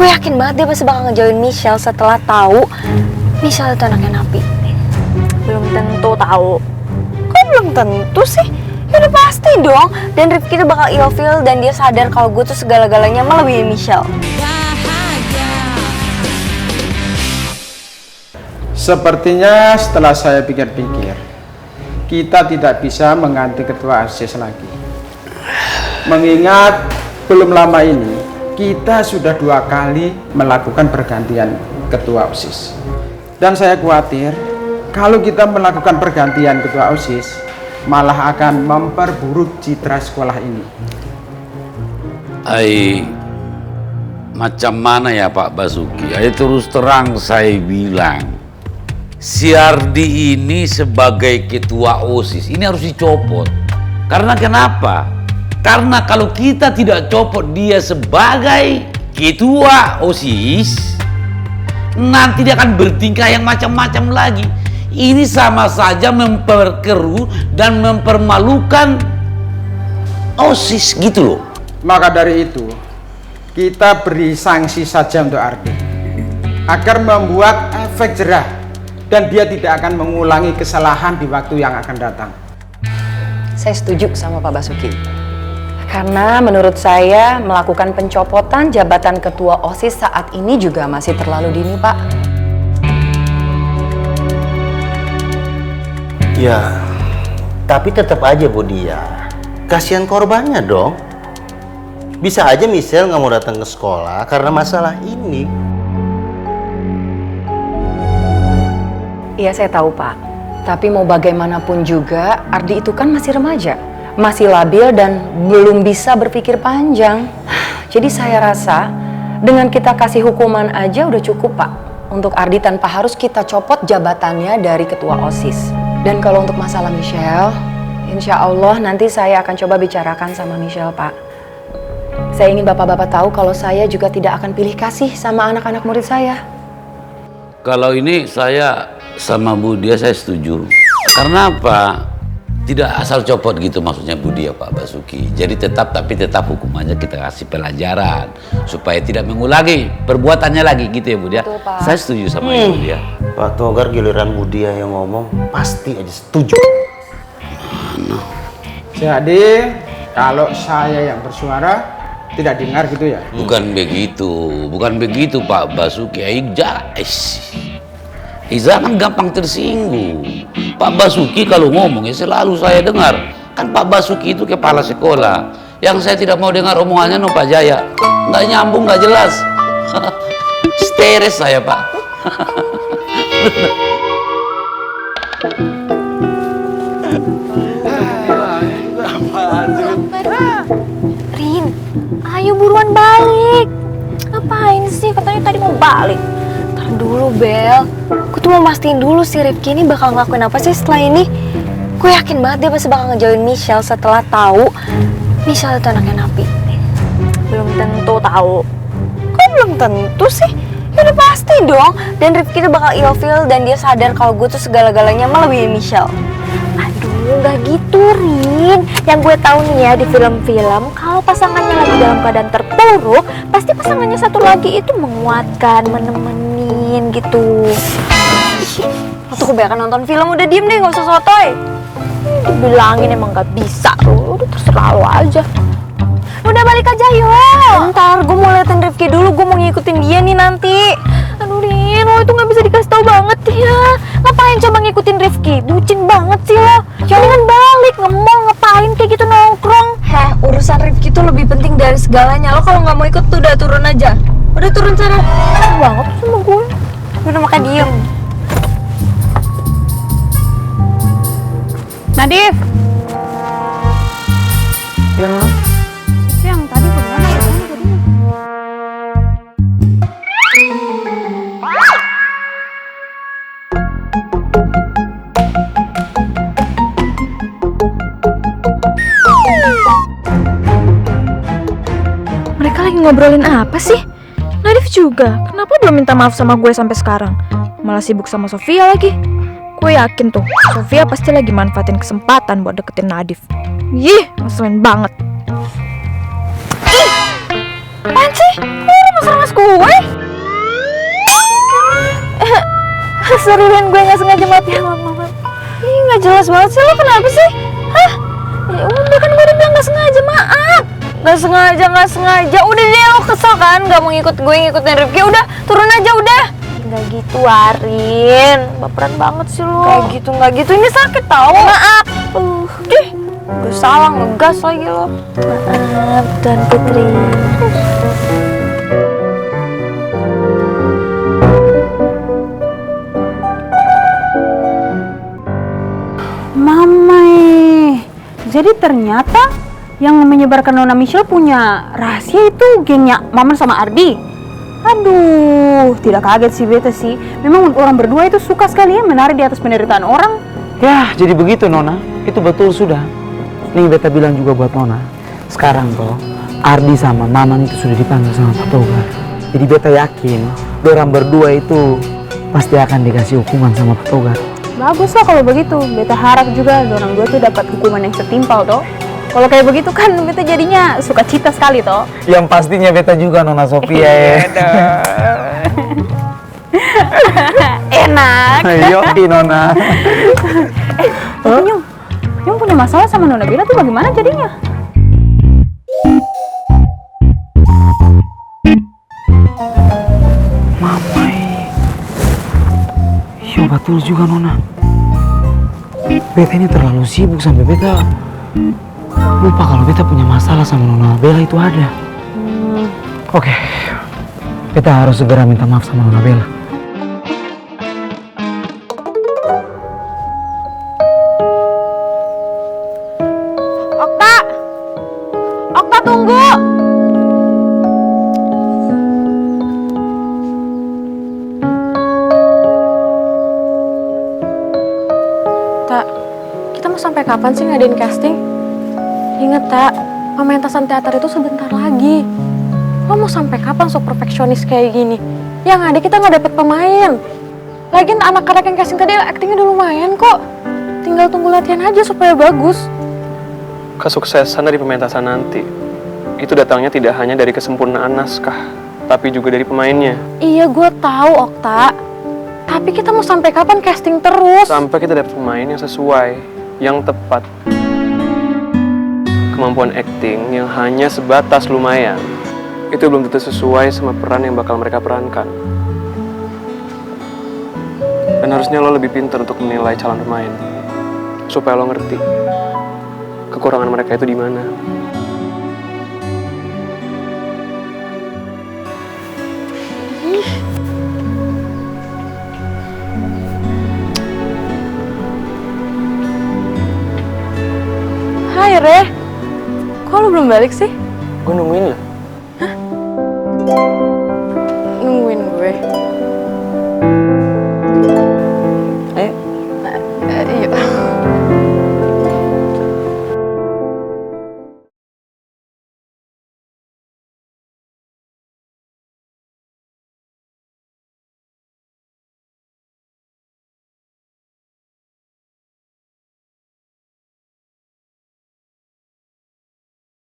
Gue yakin banget dia pasti bakal ngejauhin Michelle setelah tahu Michelle itu anaknya Napi. Belum tentu tahu. Kok belum tentu sih? Ya udah pasti dong. Dan Rifki tuh bakal ilfeel dan dia sadar kalau gue tuh segala-galanya melebihi Michelle. Sepertinya setelah saya pikir-pikir, kita tidak bisa mengganti ketua OSIS lagi. Mengingat belum lama ini kita sudah 2 kali melakukan pergantian ketua OSIS. Dan saya khawatir kalau kita melakukan pergantian ketua OSIS malah akan memperburuk citra sekolah ini. Macam mana ya Pak Basuki? Terus terang saya bilang, si Ardi ini sebagai ketua OSIS ini harus dicopot. Karena kenapa? Karena kalau kita tidak copot dia sebagai ketua OSIS, nanti dia akan bertingkah yang macam-macam lagi. Ini sama saja memperkeruh dan mempermalukan OSIS gitu loh. Maka dari itu, kita beri sanksi saja untuk Ardi agar membuat efek jerah dan dia tidak akan mengulangi kesalahan di waktu yang akan datang. Saya setuju sama Pak Basuki. Karena menurut saya melakukan pencopotan jabatan ketua OSIS saat ini juga masih terlalu dini, Pak. Ya, tapi tetap aja Bu Dia, kasihan korbannya dong. Bisa aja Michelle nggak mau datang ke sekolah karena masalah ini. Iya, saya tahu, Pak. Tapi mau bagaimanapun juga, Ardi itu kan masih remaja. Masih labil dan belum bisa berpikir panjang. Jadi saya rasa dengan kita kasih hukuman aja udah cukup, Pak. Untuk Ardi tanpa harus kita copot jabatannya dari ketua OSIS. Dan kalau untuk masalah Michelle, insya Allah nanti saya akan coba bicarakan sama Michelle, Pak. Saya ingin bapak-bapak tahu kalau saya juga tidak akan pilih kasih sama anak-anak murid saya. Kalau ini saya sama Bu Dia saya setuju. Karena apa? Tidak asal copot gitu maksudnya Bu Dia, Pak Basuki. Jadi tetap hukumannya kita kasih pelajaran supaya tidak mengulangi perbuatannya lagi gitu ya Bu Dia. Betul, Pak. Saya setuju sama Bu Dia. Pak Togar giliran Bu Dia yang ngomong pasti aja setuju. Jadi kalau saya yang bersuara tidak dengar gitu ya? Bukan begitu Pak Basuki. Iza kan gampang tersinggung. Pak Basuki kalau ngomong ya selalu saya dengar. Kan Pak Basuki itu kepala sekolah. Yang saya tidak mau dengar omongannya Pak Jaya. Nggak nyambung, nggak jelas. Stres saya Pak. Rin, ayo buruan balik. Ngapain sih? Katanya tadi mau balik. Ntar dulu, Bel. Gue tuh mau mastiin dulu si Rifki ini bakal ngelakuin apa sih setelah ini. Gue yakin banget dia pasti bakal ngejauhin Michelle setelah tahu Michelle itu anaknya Napi. Belum tentu tahu. Kok belum tentu sih? Ya udah pasti dong. Dan Rifki tuh bakal ilfeel dan dia sadar kalau gue tuh segala-galanya melebihi Michelle. Aduh, gak gitu, Rin. Yang gue tahu nih ya di film-film, kalau pasangannya lagi dalam keadaan terpuruk, pasti pasangannya satu lagi itu menguatkan, menemenin gitu. Waktu kebanyakan nonton film, udah diem deh, gak usah sotoy. Dibilangin emang gak bisa, udah terserah lo aja. Udah balik aja yuk. Bentar, gue mau liatin Rifki dulu, gue mau ngikutin dia nih nanti. Aduh Rin, lo itu gak bisa dikasih tau banget ya. Ngapain coba ngikutin Rifki? Bucin banget sih lo. Jangan balik, nge-mall ngapain kayak gitu nongkrong. Heh, urusan Rifki tuh lebih penting dari segalanya. Lo kalau gak mau ikut tuh udah turun aja. Udah turun sana. Banget sama gue. Udah makan diem. Nadif, Yang itu yang tadi kemana ya? Mereka lagi ngobrolin apa sih? Nadif juga. Kenapa belum minta maaf sama gue sampai sekarang? Malah sibuk sama Sofia lagi. Gue yakin tuh, Sofia pasti lagi manfaatin kesempatan buat deketin Nadif. Yih, ngeselin banget. Ih, apaan sih? Kok lu mas gue? sorry Rin, gue gak sengaja matiin mama. Ih, gak jelas banget sih, lo kenapa sih? Hah? Ya udah kan gue udah bilang gak sengaja, maaf. Gak sengaja. Udah deh, lo kesel kan? Gak mau ngikut gue, ngikutin Rifki. Udah, turun aja udah. Gak gitu, Arin. Baperan banget sih lo. Gak gitu. Ini sakit tau. Maaf. Dih, gue salah ngegas lagi lo. Maaf, Tuan Putri. Mamai. Jadi ternyata yang menyebarkan Nona Michelle punya rahasia itu gengnya Maman sama Ardi. Aduh, tidak kaget sih beta sih. Memang orang berdua itu suka sekali ya menari di atas penderitaan orang. Ya, jadi begitu Nona. Itu betul sudah. Nih beta bilang juga buat Nona. Sekarang toh, Ardi sama Maman itu sudah dipanggil sama Pak Togar. Jadi beta yakin, orang berdua itu pasti akan dikasih hukuman sama Pak Togar. Bagus lah kalau begitu. Beta harap juga orang dua tuh dapat hukuman yang setimpal toh. Kalau kayak begitu kan beta jadinya suka cita sekali toh. Yang pastinya beta juga Nona Sofia ya. Enak. Ayo Nona. Tapi Nyung punya masalah sama Nona Bella tuh bagaimana jadinya? Mamai. Yo betul juga Nona. Beta ini terlalu sibuk sampai beta lupa kalau beta punya masalah sama Nona Bella itu ada. Oke. Beta harus segera minta maaf sama Nona Bella. Okta tunggu. Tak, kita mau sampai kapan sih ngadain casting? Ingat tak, pementasan teater itu sebentar lagi. Lo mau sampai kapan sok perfeksionis kayak gini? Yang ada kita nggak dapet pemain. Lagian anak-anak yang casting tadi actingnya udah lumayan kok. Tinggal tunggu latihan aja supaya bagus. Kesuksesan dari pementasan nanti itu datangnya tidak hanya dari kesempurnaan naskah, tapi juga dari pemainnya. Iya, gue tahu Okta. Tapi kita mau sampai kapan casting terus? Sampai kita dapat pemain yang sesuai, yang tepat. Kemampuan acting yang hanya sebatas lumayan, itu belum tentu sesuai sama peran yang bakal mereka perankan. Dan harusnya lo lebih pintar untuk menilai calon pemain, supaya lo ngerti kekurangan mereka itu di mana. Hai Re, kok lu belum balik sih? Gue nungguin lo. Nungguin gue.